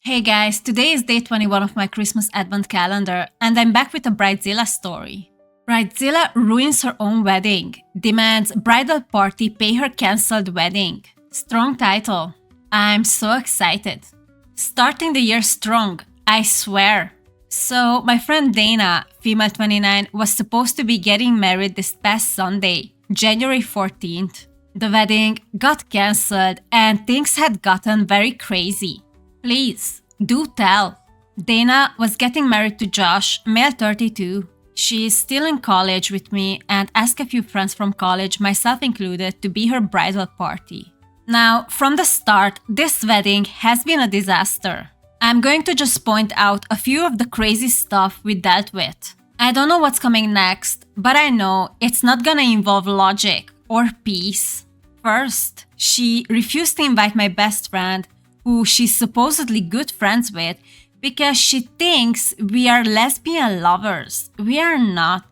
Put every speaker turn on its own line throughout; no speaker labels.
Hey guys, today is day 21 of my Christmas advent calendar, and I'm back with a Bridezilla story. Bridezilla ruins her own wedding, demands bridal party pay her cancelled wedding. Strong title. I'm so excited. Starting the year strong, I swear. So, my friend Dana, female 29, was supposed to be getting married this past Sunday, January 14th. The wedding got cancelled and things had gotten very crazy. Please, do tell. Dana was getting married to Josh, male 32. She is still in college with me and asked a few friends from college, myself included, to be her bridal party. Now, from the start, this wedding has been a disaster. I'm going to just point out a few of the crazy stuff we dealt with. I don't know what's coming next, but I know it's not gonna involve logic or peace. First, she refused to invite my best friend, who she's supposedly good friends with, because she thinks we are lesbian lovers. We are not.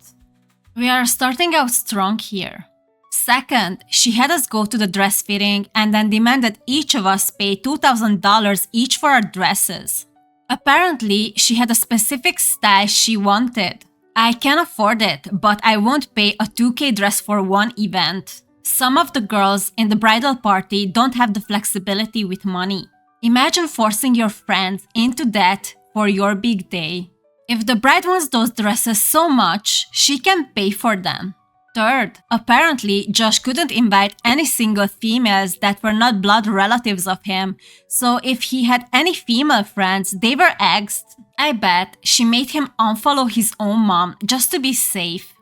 We are starting out strong here. Second, she had us go to the dress fitting and then demanded each of us pay $2,000 each for our dresses. Apparently, she had a specific style she wanted. I can afford it, but I won't pay a $2K dress for one event. Some of the girls in the bridal party don't have the flexibility with money. Imagine forcing your friends into debt for your big day. If the bride wants those dresses so much, she can pay for them. Third, apparently Josh couldn't invite any single females that were not blood relatives of him, so if he had any female friends, they were exed. I bet she made him unfollow his own mom just to be safe.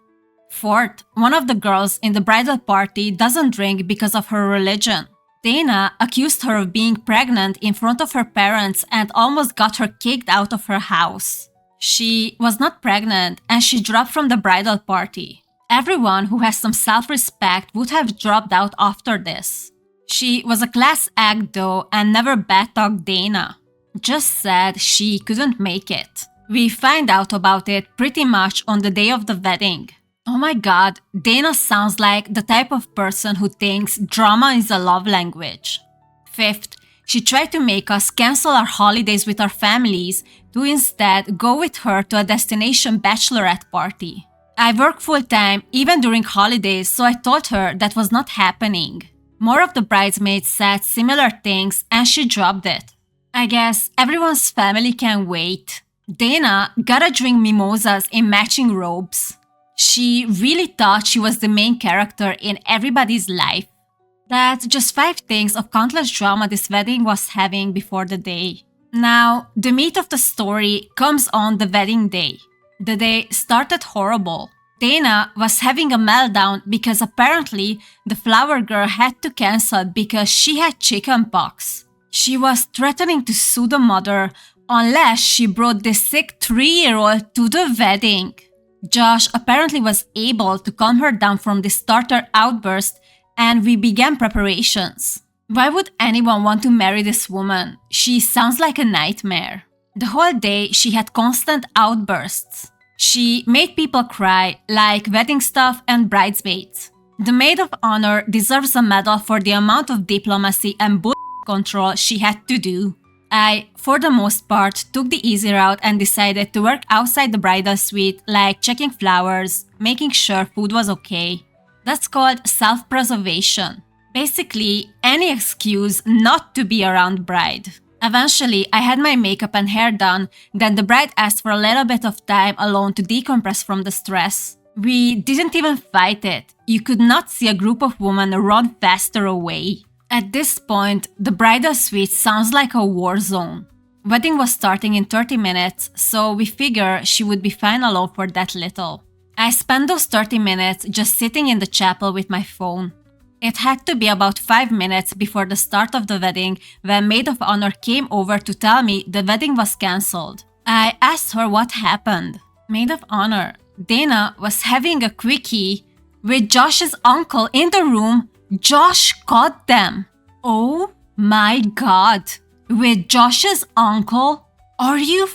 Fourth, one of the girls in the bridal party doesn't drink because of her religion. Dana accused her of being pregnant in front of her parents and almost got her kicked out of her house. She was not pregnant and she dropped from the bridal party. Everyone who has some self-respect would have dropped out after this. She was a class act though and never bad-talked Dana. Just said she couldn't make it. We find out about it pretty much on the day of the wedding. Oh my god, Dana sounds like the type of person who thinks drama is a love language. Fifth, she tried to make us cancel our holidays with our families to instead go with her to a destination bachelorette party. I work full-time even during holidays, so I told her that was not happening. More of the bridesmaids said similar things and she dropped it. I guess everyone's family can wait. Dana gotta drink mimosas in matching robes. She really thought she was the main character in everybody's life. That's just 5 things of countless drama this wedding was having before the day. Now, the meat of the story comes on the wedding day. The day started horrible. Dana was having a meltdown because apparently the flower girl had to cancel because she had chickenpox. She was threatening to sue the mother unless she brought the sick 3-year-old to the wedding. Josh apparently was able to calm her down from this starter outburst and we began preparations. Why would anyone want to marry this woman? She sounds like a nightmare. The whole day she had constant outbursts. She made people cry, like wedding staff and bridesmaids. The maid of honor deserves a medal for the amount of diplomacy and bull control she had to do. I, for the most part, took the easy route and decided to work outside the bridal suite, like checking flowers, making sure food was okay. That's called self-preservation. Basically, any excuse not to be around bride. Eventually, I had my makeup and hair done, then the bride asked for a little bit of time alone to decompress from the stress. We didn't even fight it. You could not see a group of women run faster away. At this point, the bridal suite sounds like a war zone. Wedding was starting in 30 minutes, so we figure she would be fine alone for that little. I spent those 30 minutes just sitting in the chapel with my phone. It had to be about 5 minutes before the start of the wedding when maid of honor came over to tell me the wedding was cancelled. I asked her what happened. Maid of honor, Dana was having a quickie with Josh's uncle in the room. Josh caught them. Oh my god. With Josh's uncle? Are you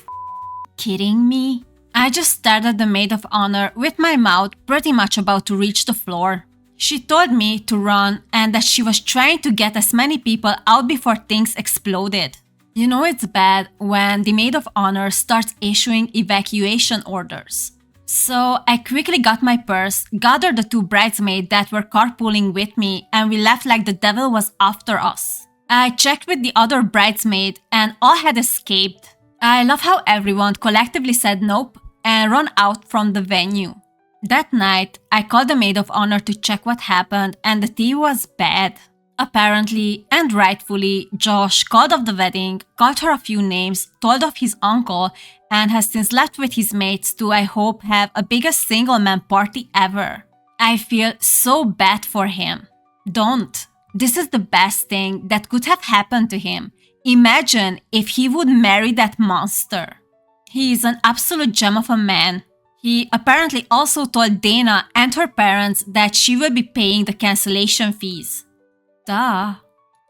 kidding me? I just stared at the maid of honor with my mouth pretty much about to reach the floor. She told me to run and that she was trying to get as many people out before things exploded. You know it's bad when the maid of honor starts issuing evacuation orders. So I quickly got my purse, gathered the two bridesmaids that were carpooling with me, and we left like the devil was after us. I checked with the other bridesmaid and all had escaped. I love how everyone collectively said nope and ran out from the venue. That night, I called the maid of honor to check what happened and the tea was bad. Apparently, and rightfully, Josh called off the wedding, called her a few names, told off his uncle, and has since left with his mates to, I hope, have a biggest single man party ever. I feel so bad for him. Don't. This is the best thing that could have happened to him. Imagine if he would marry that monster. He is an absolute gem of a man. He apparently also told Dana and her parents that she will be paying the cancellation fees. Duh.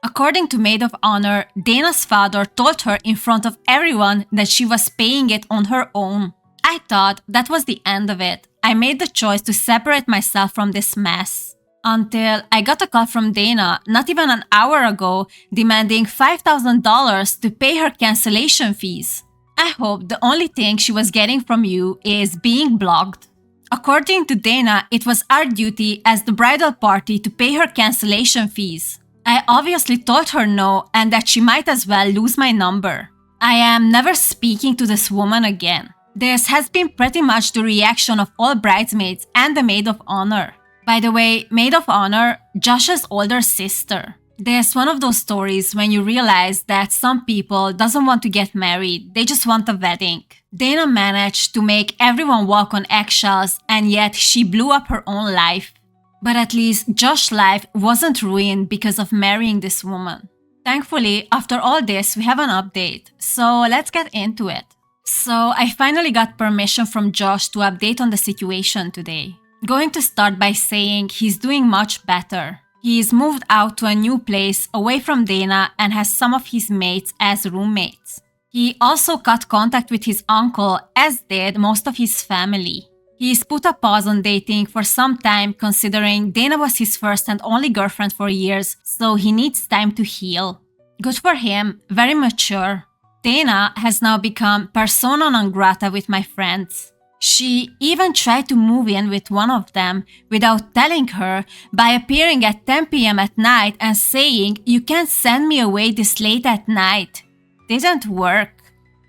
According to Maid of Honor, Dana's father told her in front of everyone that she was paying it on her own. I thought that was the end of it. I made the choice to separate myself from this mess. Until I got a call from Dana not even an hour ago demanding $5,000 to pay her cancellation fees. I hope the only thing she was getting from you is being blocked. According to Dana, it was our duty as the bridal party to pay her cancellation fees. I obviously told her no and that she might as well lose my number. I am never speaking to this woman again. This has been pretty much the reaction of all bridesmaids and the maid of honor. By the way, maid of honor, Josh's older sister. There's one of those stories when you realize that some people doesn't want to get married, they just want a wedding. Dana managed to make everyone walk on eggshells and yet she blew up her own life. But at least Josh's life wasn't ruined because of marrying this woman. Thankfully, after all this, we have an update, so let's get into it. So I finally got permission from Josh to update on the situation today. Going to start by saying he's doing much better. He's moved out to a new place away from Dana and has some of his mates as roommates. He also cut contact with his uncle, as did most of his family. He's put a pause on dating for some time considering Dana was his first and only girlfriend for years, so he needs time to heal. Good for him, very mature. Dana has now become persona non grata with my friends. She even tried to move in with one of them without telling her by appearing at 10 p.m. at night and saying, "You can't send me away this late at night." Didn't work.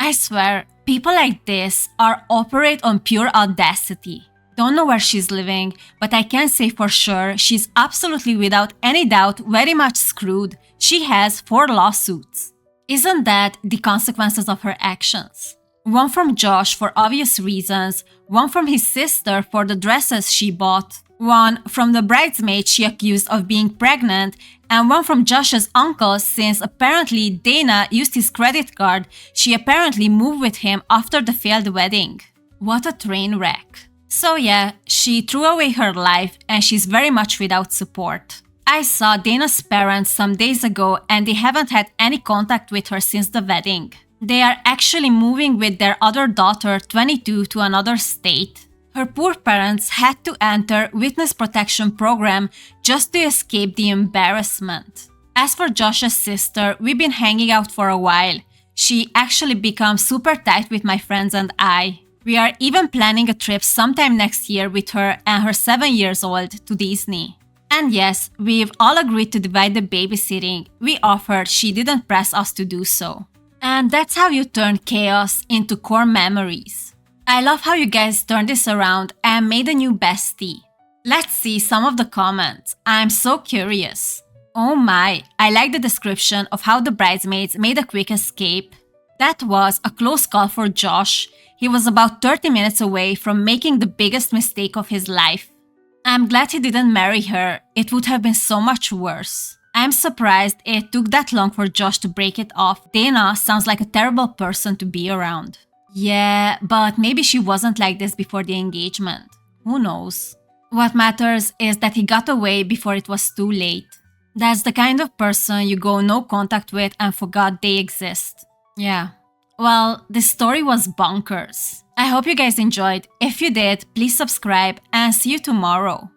I swear, people like this operate on pure audacity. Don't know where she's living, but I can say for sure she's absolutely without any doubt very much screwed. She has 4 lawsuits. Isn't that the consequences of her actions? One from Josh for obvious reasons, one from his sister for the dresses she bought, one from the bridesmaid she accused of being pregnant, and one from Josh's uncle since apparently Dana used his credit card. She apparently moved with him after the failed wedding. What a train wreck. So yeah, she threw away her life and she's very much without support. I saw Dana's parents some days ago and they haven't had any contact with her since the wedding. They are actually moving with their other daughter, 22, to another state. Her poor parents had to enter witness protection program just to escape the embarrassment. As for Josh's sister, we've been hanging out for a while. She actually became super tight with my friends and I. We are even planning a trip sometime next year with her and her 7-year-old to Disney. And yes, we've all agreed to divide the babysitting. We offered, she didn't press us to do so. And that's how you turn chaos into core memories. I love how you guys turned this around and made a new bestie. Let's see some of the comments. I'm so curious. Oh my, I like the description of how the bridesmaids made a quick escape. That was a close call for Josh. He was about 30 minutes away from making the biggest mistake of his life. I'm glad he didn't marry her. It would have been so much worse. I'm surprised it took that long for Josh to break it off. Dana sounds like a terrible person to be around. Yeah, but maybe she wasn't like this before the engagement. Who knows? What matters is that he got away before it was too late. That's the kind of person you go no contact with and forgot they exist. Yeah. Well, this story was bonkers. I hope you guys enjoyed. If you did, please subscribe and see you tomorrow.